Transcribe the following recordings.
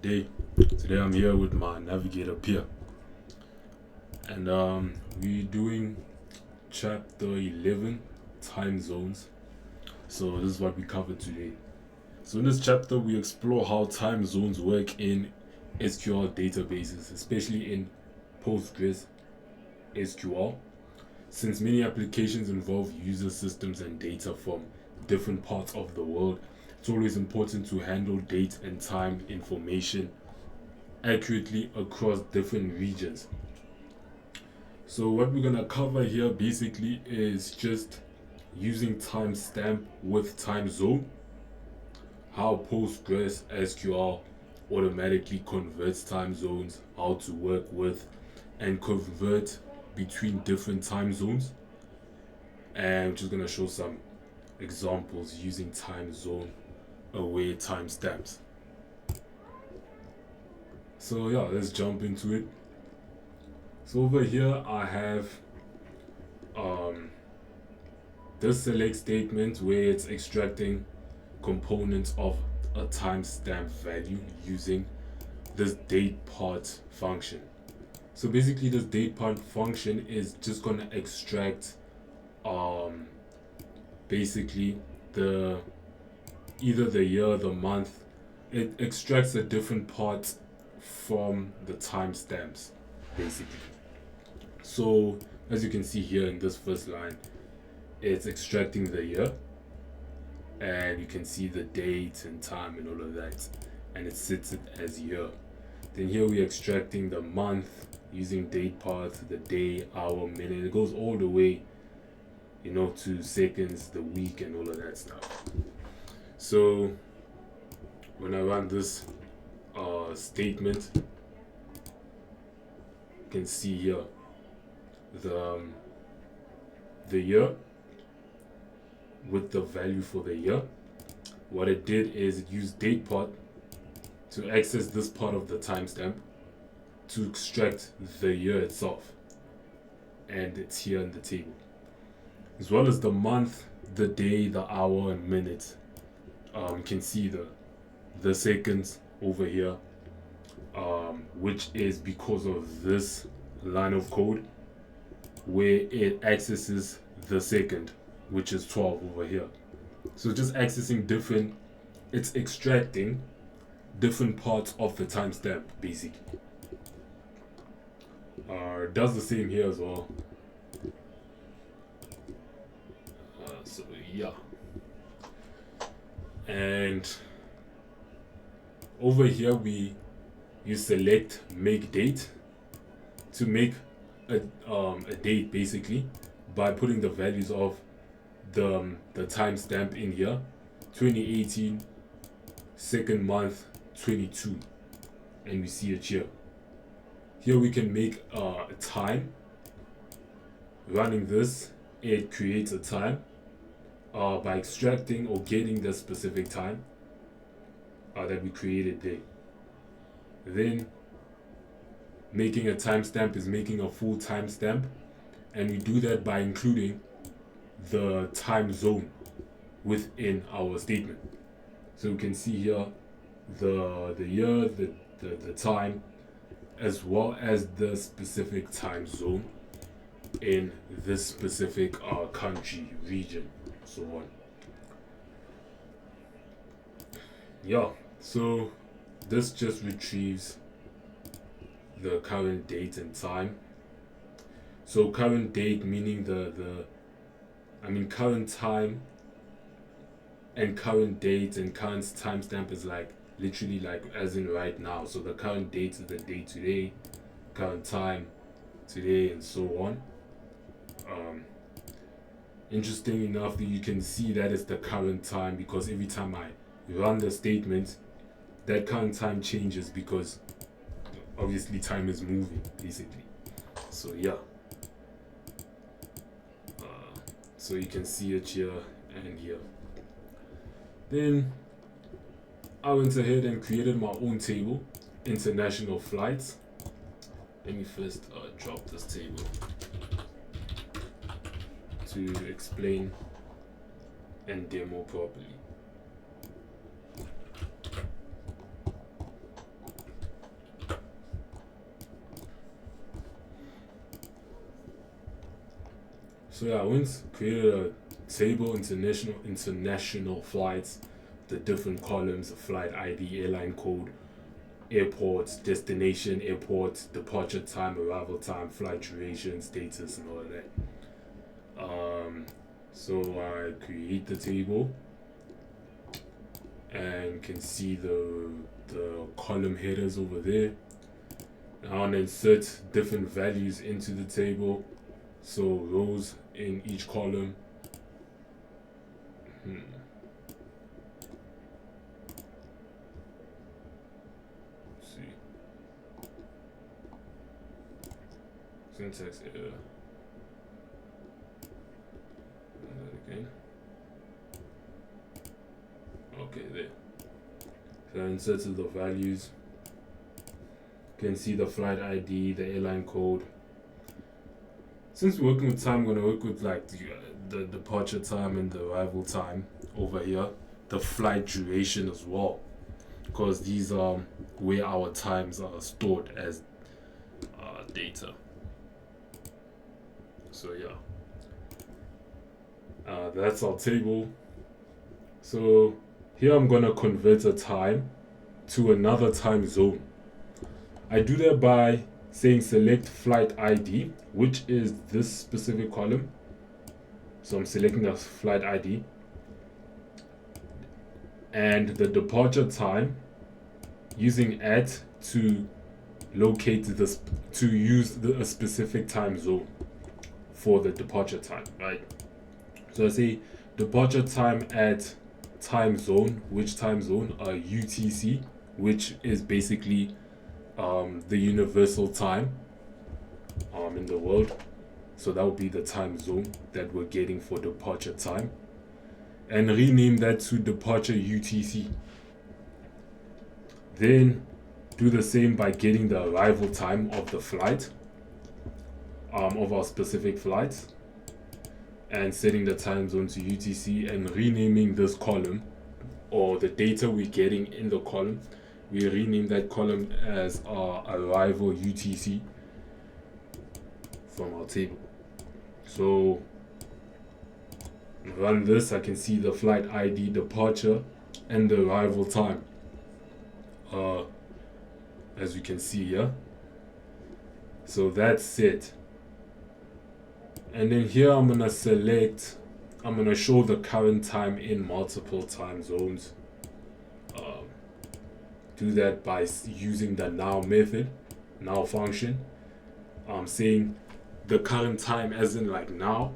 day. Today I'm here with my navigator Pia, and we're doing chapter 11, time zones. So this is what we covered today. So in this chapter we explore how time zones work in SQL databases, especially in Postgres SQL, since many applications involve user systems and data from different parts of the world. It's always important to handle date and time information accurately across different regions. So what we're gonna cover here basically is just using timestamp with time zone, how Postgres SQL automatically converts time zones, how to work with and convert between different time zones, and I'm just gonna show some examples using time zone aware timestamps. So yeah, let's jump into it. So over here I have um, this select statement where it's extracting components of a timestamp value using this date part function. So basically this date part function is just gonna extract um, basically the either the year, the month. It extracts a different part from the timestamps basically. So as you can see here in this first line, it's extracting the year, and you can see the date and time and all of that, and it sets it as year. Then here we're extracting the month using date part, the day, hour, minute. It goes all the way, to seconds, the week, and all of that stuff. So when I run this statement, you can see here the year with the value for the year. What it did is it used date part to access this part of the timestamp to extract the year itself, and it's here in the table, as well as the month, the day, the hour, and minute. You can see the seconds over here, which is because of this line of code where it accesses the second, which is 12 over here. So just accessing different, it's extracting different parts of the timestamp basically. Does the same here as well. So yeah, and over here you select make date to make a date basically by putting the values of the timestamp in here, 2018 second month 22, and we see it here. Here we can make a time. Running this, it creates a time by extracting or getting the specific time that we created there. Then making a timestamp is making a full timestamp, and we do that by including the time zone within our statement. So we can see here the year, the time, as well as the specific time zone in this specific country, region, so on. Yeah, so this just retrieves the current date and time. So current date meaning current time, and current date and current timestamp is like literally like as in right now. So the current date is the day today, current time today, and so on. Interesting enough that you can see that it's the current time, because every time I run the statement, that current time changes because obviously time is moving basically. So yeah, so you can see it here and here. Then I went ahead and created my own table, international flights. Let me first drop this table to explain and demo properly. So yeah, I once created a table, international flights, the different columns, the flight ID, airline code, airports, destination, airports, departure time, arrival time, flight duration, status, and all of that. So I create the table and can see the column headers over there. Now and insert different values into the table. So rows in each column. Let's see. Syntax error. Again. Okay, there. So I inserted the values. You can see the flight ID, the airline code. Since we're working with time, I'm going to work with like the departure time and the arrival time over here. The flight duration as well, because these are where our times are stored as data. So yeah, that's our table. So here I'm going to convert a time to another time zone. I do that by saying select flight ID, which is this specific column. So I'm selecting the flight ID and the departure time, using at to locate this, to use a specific time zone for the departure time, right? So I say departure time at time zone, which time zone? UTC, which is basically the universal time in the world. So that would be the time zone that we're getting for departure time, and rename that to departure UTC. Then do the same by getting the arrival time of the flight, of our specific flights, and setting the time zone to UTC, and renaming this column, or the data we're getting in the column, we rename that column as our arrival UTC from our table. So run this, I can see the flight ID, departure, and the arrival time, as you can see here. So that's it. And then here I'm gonna show the current time in multiple time zones. Do that by using the now method, now function. Saying the current time as in like now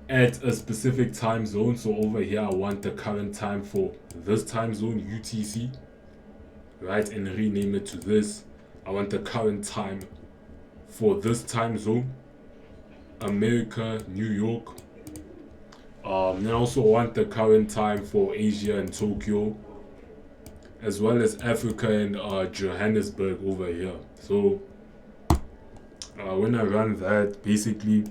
at a specific time zone. So over here I want the current time for this time zone, UTC, right, and rename it to this. I want the current time for this time zone, America, New York. And I also want the current time for Asia and Tokyo, as well as Africa and Johannesburg over here. So when I run that, basically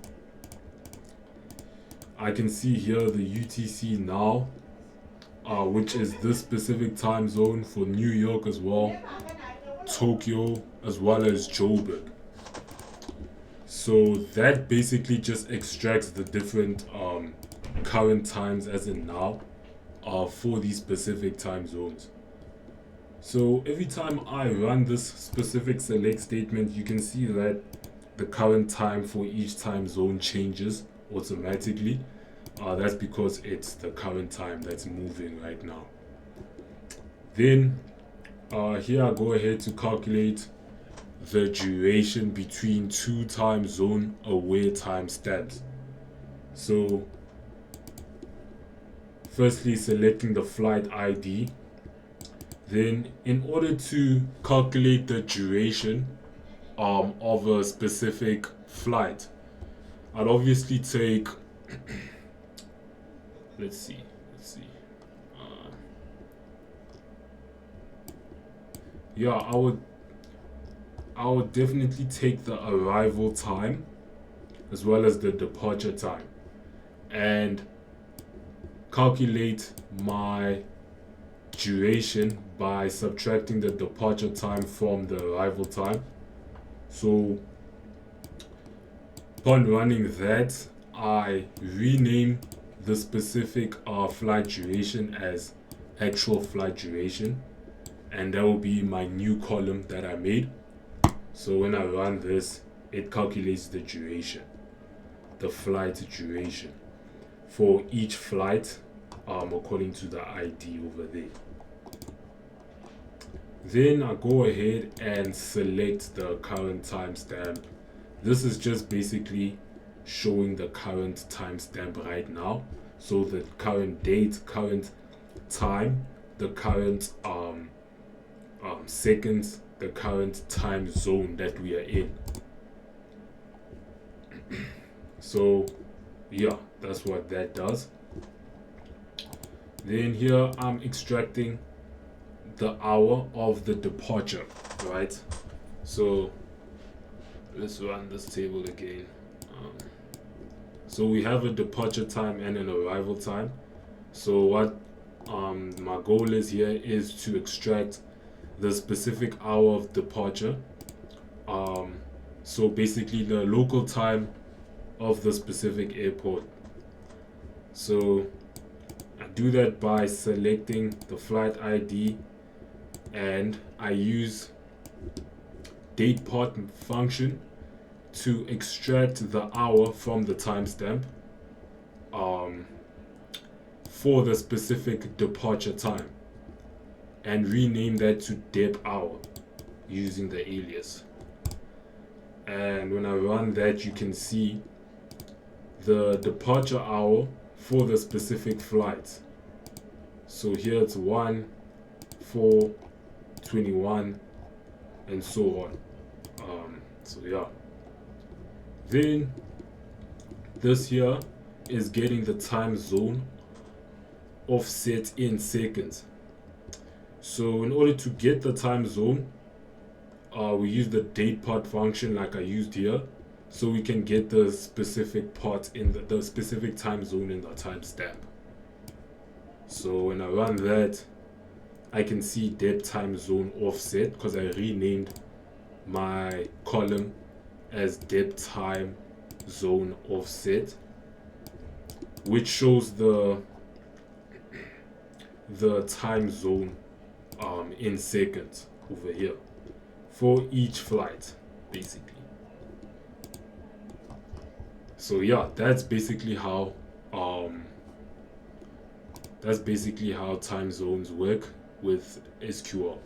I can see here the UTC now, which is this specific time zone for New York as well, Tokyo, as well as Joburg. So that basically just extracts the different current times as in now for these specific time zones. So every time I run this specific select statement, you can see that the current time for each time zone changes automatically. That's because it's the current time that's moving right now. Then here I go ahead to calculate the duration between two time zone aware timestamps. So firstly selecting the flight ID. Then in order to calculate the duration of a specific flight, I'd obviously take let's see yeah, I would definitely take the arrival time as well as the departure time and calculate my duration by subtracting the departure time from the arrival time. So Upon running that, I rename the specific flight duration as actual flight duration, and that will be my new column that I made. So when I run this, it calculates the duration, the flight duration for each flight, according to the ID over there. Then I go ahead and select the current timestamp. This is just basically showing the current timestamp right now. So the current date, current time, the current seconds, the current time zone that we are in. So yeah, that's what that does. Then here I'm extracting the hour of the departure, right? So let's run this table again. So we have a departure time and an arrival time. So what my goal is here is to extract the specific hour of departure. So basically the local time of the specific airport. So I do that by selecting the flight ID, and I use datepot function to extract the hour from the timestamp for the specific departure time, and rename that to dep hour using the alias. And when I run that, you can see the departure hour for the specific flight. So here it's 1, 4, 21, and so on. So yeah. Then this here is getting the time zone offset in seconds. So in order to get the time zone, we use the datepot function like I used here, so we can get the specific part in the specific time zone in the timestamp. So when I run that, I can see dep time zone offset because I renamed my column as dep time zone offset, which shows the time zone in seconds over here for each flight, basically. So yeah, that's basically how time zones work with SQL.